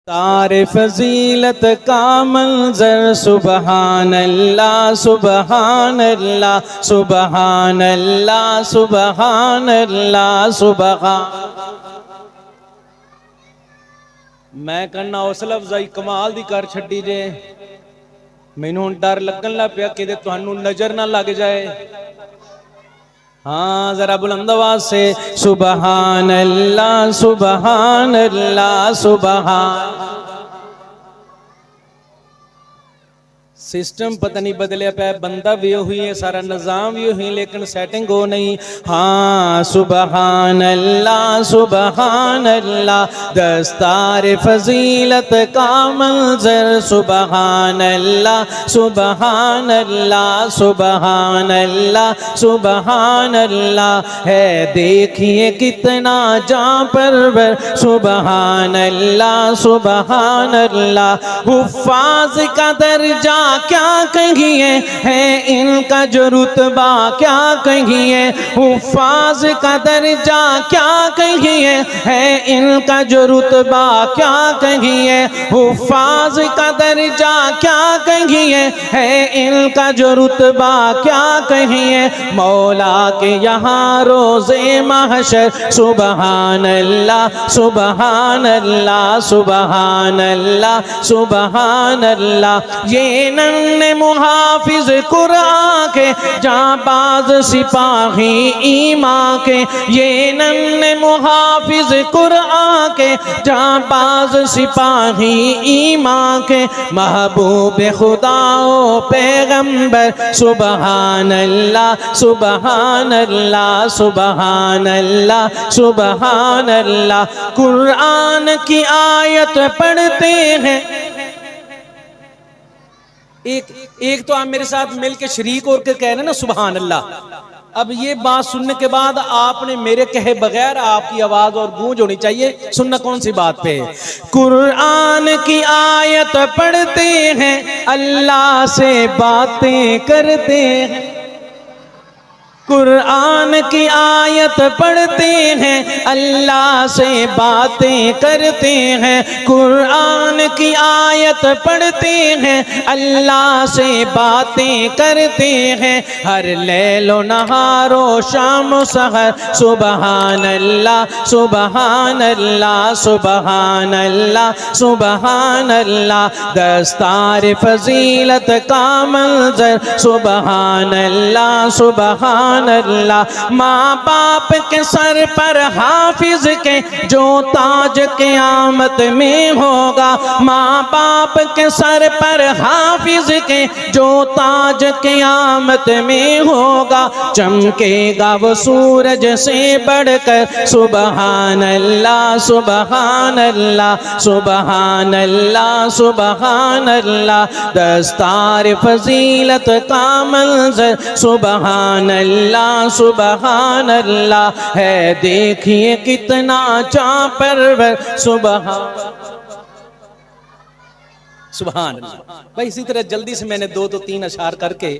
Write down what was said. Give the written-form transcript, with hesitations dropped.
تار فضیلت کا منظر سبحان اللہ سبحان اللہ سبحان اللہ سبحان اللہ میں کہنا حوصلہ افزائی کمال دی کر چھڈی جے مینوں ڈر لگن لگ پیا کہ تانوں نظر نہ لگ جائے ہاں ذرا بلند آواز سے سبحان اللہ سبحان اللہ سبحان سسٹم پتہ نہیں بدلیا پہ بندہ بھی ہوئی ہے سارا نظام بھی ہوئی لیکن سیٹنگ ہو نہیں ہاں سبحان اللہ دستار فضیلت کا منظر سبحان اللہ سبحان اللہ سبحان اللہ سبحان اللہ ہے دیکھیے کتنا جاں پرور سبحان اللہ حفاظ کا درجہ کیا کہیے ہے ان کا جو رتبہ کیا کہیے حفاظ کا درجہ کیا کہیے ہے ان کا جو رتبہ کیا کہیے حفاظ کا درجہ کیا کہیے ہے ان کا جو رتبہ کیا کہیے مولا کے یہاں روز محشر سبحان اللہ سبحان اللہ سبحان اللہ سبحان اللہ یہ نن محافظ قرآن کے جاں باز سپاہی ایمان کے یہ نن محافظ قرآن کے جاں باز سپاہی ایمان کے محبوب خدا و پیغمبر سبحان اللہ سبحان اللہ سبحان اللہ سبحان اللہ قرآن کی آیت پڑھتے ہیں ایک تو آپ میرے ساتھ مل کے شریک اور کے کہہ رہے ہیں نا سبحان اللہ اب یہ بات سننے کے بعد آپ نے میرے کہے بغیر آپ کی آواز اور گونج ہونی چاہیے سننا کون سی بات پہ قرآن کی آیت پڑھتے ہیں اللہ سے باتیں کرتے ہیں قرآن کی آیت پڑھتے ہیں اللہ سے باتیں کرتے ہیں قرآن کی آیت پڑھتے ہیں اللہ سے باتیں کرتے ہیں ہر لیل و نہار و شام و سحر سبحان اللہ سبحان اللہ سبحان اللہ سبحان اللہ دستار فضیلت کا منظر سبحان اللہ سبحان اللہ ماں باپ کے سر پر حافظ کے جو تاج قیامت میں ہوگا ماں باپ کے سر پر حافظ کے جو تاج قیامت میں ہوگا چمکے گا وہ سورج سے بڑھ کر سبحان اللہ سبحان اللہ سبحان اللہ سبحان اللہ دستار فضیلت کا منظر سبحان اللہ سبحان اللہ ہے دیکھیے کتنا جاں پرور سبحان اللہ بھائی اسی طرح جلدی سے میں نے 2 تو 3 اشعار کر کے